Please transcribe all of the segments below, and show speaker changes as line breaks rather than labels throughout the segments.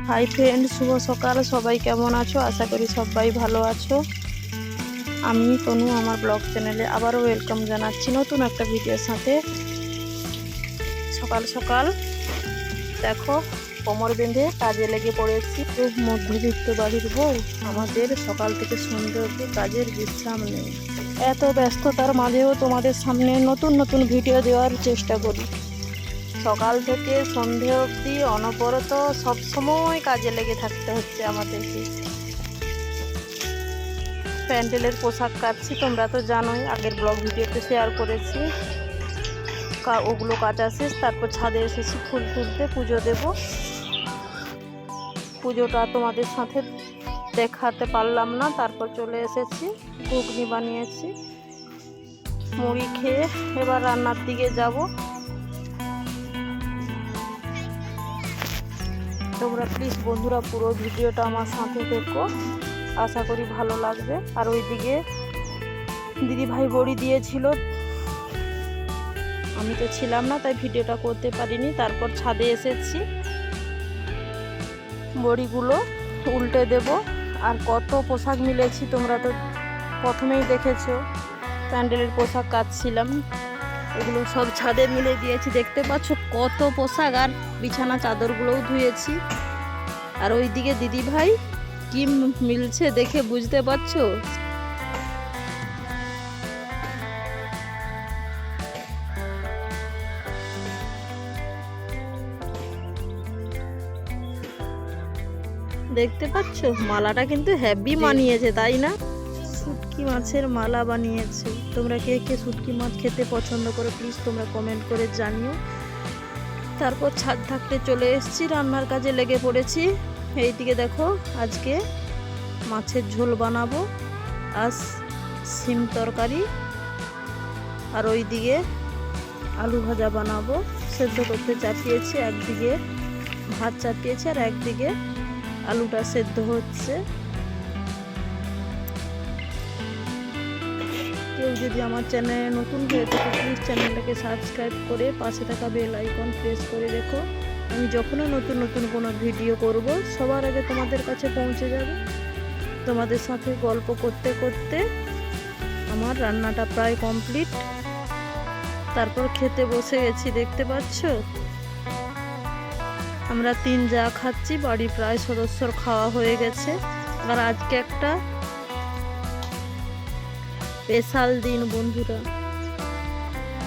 Hi friend, শুভ সকাল। সবাই কেমন আছো? আশা করি সবাই ভালো আছো। আমি তনু আমার ব্লগ চ্যানেলে আবারও ওয়েলকাম জানাচ্ছি নতুন একটা ভিডিওর সাথে। সকাল সকাল দেখো কোমর বেঁধে কাজে লেগে পড়েছি। তো মধ্যবিত্ত বাড়ির বউ, আমাদের সকাল থেকে সন্ধ্যে অবধি কাজের বিশ্রাম নেই। এত ব্যস্ততার মাঝেও তোমাদের সামনে নতুন নতুন ভিডিও দেওয়ার চেষ্টা করি। সকাল থেকে সন্ধে অবধি অনবরত সবসময় কাজে লেগে থাকতে হচ্ছে আমাদেরকে। প্যান্ডেলের পোশাক কাটছি, তোমরা তো জানোই, আগের ব্লগ ভিডিওতে শেয়ার করেছি। ওগুলো কাটা শেষ, তারপর ছাদে এসেছি ফুল তুলতে, পুজো দেব। পুজোটা তোমাদের সাথে দেখাতে পারলাম না, তারপর চলে এসেছি। ঘুগনি বানিয়েছি, মুড়ি খেয়ে এবার রান্নার দিকে যাব। তোমরা প্লিজ বন্ধুরা পুরো ভিডিওটা আমার সাথে দেখো, আশা করি ভালো লাগবে। আর ওইদিকে দিদিভাই বড়ি দিয়েছিল, আমি তো ছিলাম না তাই ভিডিওটা করতে পারিনি। তারপর ছাদে এসেছি, বড়িগুলো উল্টে দেব। আর কত পোশাক মিলেছি তোমরা তো প্রথমেই দেখেছো, প্যান্ডেলের পোশাক কাটছিলাম, এগুলো সব ছাদে মিলে দিয়েছি। দেখতে পাচ্ছ কত পোশাক, আর বিছানা চাদরগুলোও ধুয়েছি। আর ওইদিকে দিদি ভাই কি মিলছে দেখে বুঝতে পারছো। দেখতে পাচ্ছ মালাটা কিন্তু হেভি মানিয়েছে, তাই না? শুটকি মাছের মালা বানিয়েছে। তোমরা কে কে শুটকি মাছ খেতে পছন্দ করো প্লিজ তোমরা কমেন্ট করে জানিও। তারপর ছাদ থাকতে চলে এসেছি, রান্নার কাজে লেগে পড়েছি। এইদিকে দেখো আজকে মাছের ঝোল বানাবো, আর সিম তরকারি, আর ওইদিকে আলু ভাজা বানাবো। সেদ্ধ করতে চাপিয়েছি, একদিকে ভাত চাপিয়েছি আর একদিকে আলুটা সেদ্ধ হচ্ছে। কেউ যদি আমার চ্যানেলে নতুন হয়ে থাকে প্লিজ চ্যানেলটাকে সাবস্ক্রাইব করে পাশে থাকা বেল আইকন প্রেস করে রেখো। আমি যখনই নতুন নতুন কোনো ভিডিও করব সবার আগে তোমাদের কাছে পৌঁছে যাবে। তোমাদের সাথে গল্প করতে করতে আমার রান্নাটা প্রায় কমপ্লিট। তারপর খেতে বসে গেছি, দেখতে পাচ্ছ আমরা 3 যা খাচ্ছি, বাড়ি প্রায় সদস্যর খাওয়া হয়ে গেছে। আর আজকে একটা স্পেশাল দিন বন্ধুরা,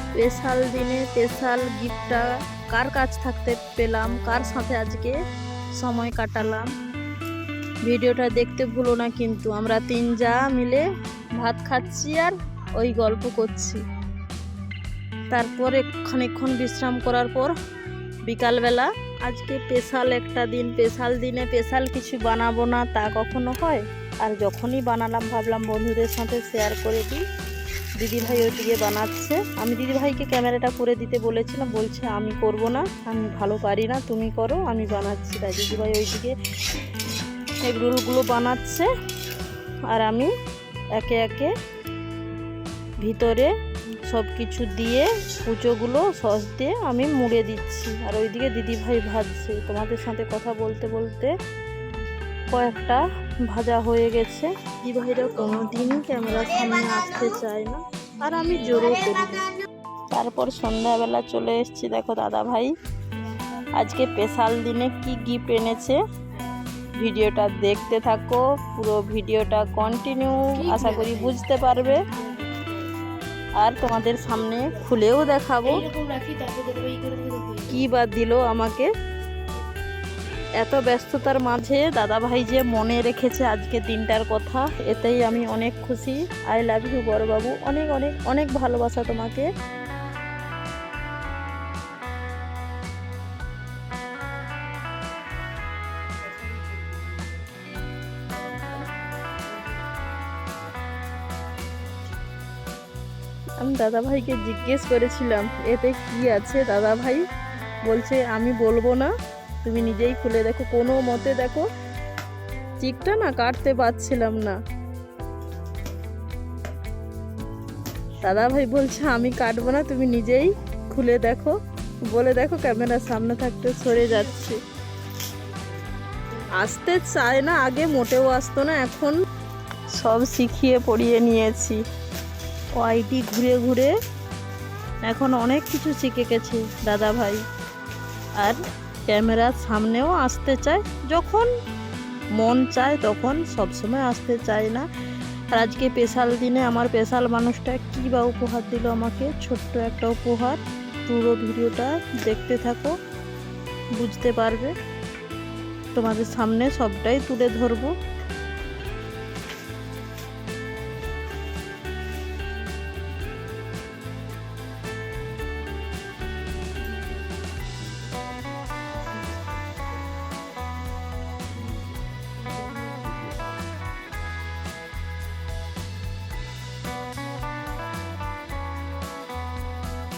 স্পেশাল দিনে স্পেশাল গিফটটা কার কাছ থাকতে পেলাম, কার সাথে আজকে সময় কাটালাম, ভিডিওটা দেখতে ভুলো না কিন্তু। আমরা 3 যা মিলে ভাত খাচ্ছি আর ওই গল্প করছি। তারপরে খানিকক্ষণ বিশ্রাম করার পর বিকালবেলা আজকে স্পেশাল একটা দিন, স্পেশাল দিনে স্পেশাল কিছু বানাবো না তা কখনো হয়। আর যখনই বানালাম ভাবলাম বন্ধুদের সাথে শেয়ার করে দিই। দিদিভাই ওইদিকে বানাচ্ছে, আমি দিদিভাইকে ক্যামেরাটা করে দিতে বলেছিলাম, বলছে আমি করব না, আমি ভালো পারি না, তুমি করো, আমি বানাচ্ছি। তাই দিদিভাই ওইদিকে এগ রোলগুলো বানাচ্ছে আর আমি একে একে ভিতরে সব কিছু দিয়ে কুচোগুলো সস দিয়ে আমি মুড়ে দিচ্ছি। আর ওইদিকে দিদিভাই ভাজছে। তোমাদের সাথে কথা বলতে বলতে কয়েকটা ভাজা হয়ে গেছে। দিদিভাইরা কোনোদিনই ক্যামেরার সামনে আসতে চায় না, আর আমি জোরও করি না। তারপর সন্ধ্যাবেলা চলে এসেছি, দেখো দাদা ভাই আজকে স্পেশাল দিনে কি গিফট এনেছে। ভিডিওটা দেখতে থাকো, পুরো ভিডিওটা কন্টিনিউ, আশা করি বুঝতে পারবে। আর তোমাদের সামনে খুলেও দেখাবো কি বা দিল আমাকে। এত ব্যস্ততার মাঝে দাদাভাই যে মনে রেখেছে আজকে দিনটার কথা, এতেই আমি অনেক খুশি। আই লাভ ইউ বড়বাবু, অনেক অনেক অনেক ভালোবাসা তোমাকে। আমি দাদাভাইকে জিজ্ঞেস করেছিলাম এতে কি আছে, দাদাভাই বলছে আমি বলবো না, তুমি নিজেই খুলে দেখো। কোনো মতে দেখো চিকটা না কাটতে পারছিলাম না, দাদাভাই বলছে আমি কাটবো না, তুমি নিজেই খুলে দেখো। বলে দেখো ক্যামেরার সামনে থাকতে সরে যাচ্ছে। আসতে চায় না, আগে মোটেও আসতো না, এখন সব শিখিয়ে পড়িয়ে নিয়েছি। ওআইটি ঘুরে ঘুরে এখন অনেক কিছু শিখে গেছে দাদা ভাই। আর ক্যামেরার সামনেও আসতে চায়, যখন মন চায় তখন, সবসময় আসতে চায় না। আর আজকে স্পেশাল দিনে আমার স্পেশাল মানুষটা কী বা উপহার দিল আমাকে, ছোট্ট একটা উপহার। পুরো ভিডিওটা দেখতে থাকো, বুঝতে পারবে। তোমাদের সামনে সবটাই তুলে ধরবো।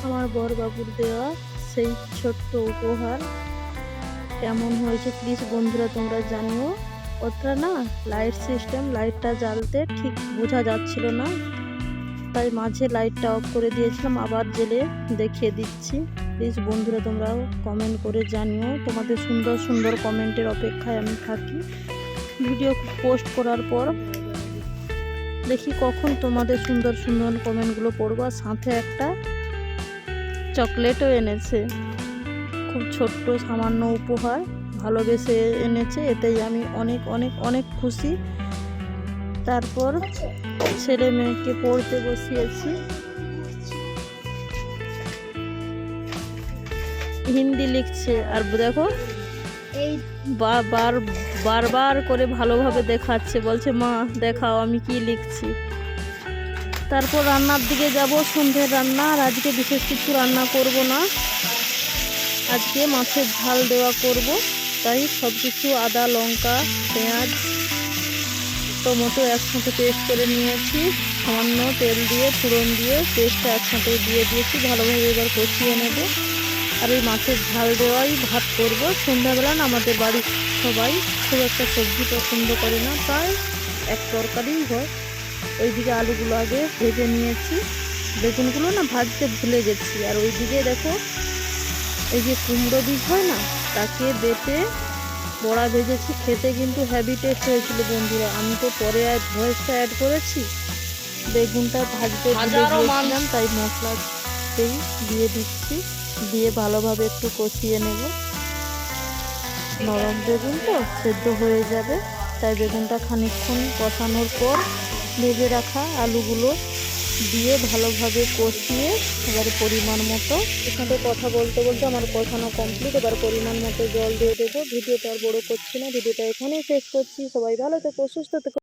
আমার বর বাবুর দেওয়া সেই ছোট্ট উপহার কেমন হয়েছে প্লিজ বন্ধুরা তোমরা জানিও। ওটা না লাইট সিস্টেম, লাইটটা জ্বালতে ঠিক বোঝা যাচ্ছিল না, তাই মাঝে লাইটটা অফ করে দিয়েছিলাম, আবার জ্বেলে দেখিয়ে দিচ্ছি। প্লিজ বন্ধুরা তোমরাও কমেন্ট করে জানিও, তোমাদের সুন্দর সুন্দর কমেন্টের অপেক্ষায় আমি থাকি। ভিডিও পোস্ট করার পর দেখি কখন তোমাদের সুন্দর সুন্দর কমেন্টগুলো পড়বো। আর সাথে একটা চকলেটও এনেছে, খুব ছোট্ট সামান্য উপহার, ভালোবেসে এনেছে, এতেই আমি অনেক অনেক অনেক খুশি। তারপর ছেলে মেয়েকে পড়তে বসিয়েছি, হিন্দি লিখছে। আর দেখো এই বারবার করে ভালোভাবে দেখাচ্ছে, বলছে মা দেখাও আমি কি লিখছি। তারপর রান্নার দিকে যাব, সন্ধ্যের রান্না। আর আজকে বিশেষ কিছু রান্না করব না, আজকে মাছের ঝাল দেওয়া করব। তাই সব কিছু আদা লঙ্কা পেঁয়াজ টমেটো একসাথে পেস্ট করে নিয়েছি, সামান্য তেল দিয়ে ফোড়ন দিয়ে পেস্টটা একসাথে দিয়ে দিয়েছি, ভালোভাবে এবার কষিয়ে নেব। আর এই মাছের ঝাল দেওয়াই ভাত করব। সন্ধ্যাবেলা না আমাদের বাড়ির সবাই খুব একটা সবজি পছন্দ করে না, প্রায় এক তরকারিই হয়। ওইদিকে আলুগুলো আগে ভেজে নিয়েছি, বেগুনগুলো না ভাজতে ভুলে গেছি। আর ওইদিকে দেখো এই যে কুমড়ো বীজ হয় না, তাকে বেটে বড়া ভেজেছি, খেতে কিন্তু হেভি টেস্ট হয়েছিল বন্ধুরা। আমি তো পরে ভয়েসটা অ্যাড করেছি, বেগুনটা ভাজতে ভুলে গিয়েছিলাম, তাই মশলাতেই দিয়ে দিচ্ছি, দিয়ে ভালোভাবে একটু কষিয়ে নেব। নরম বেগুন তো সেদ্ধ হয়ে যাবে, তাই বেগুনটা খানিকক্ষণ কষানোর পর ভেজে রাখা আলুগুলো দিয়ে ভালোভাবে কষিয়ে এবার পরিমাণ মতো, এখানে কথা বলতে বলতে আমার কষানো কমপ্লিট। এবার পরিমাণ মতো জল দিয়ে দেবো। ভিডিওটা আর বড় করছি না, ভিডিওটা এখানেই শেষ করছি। সবাই ভালো থেকো, সুস্থ থেকো।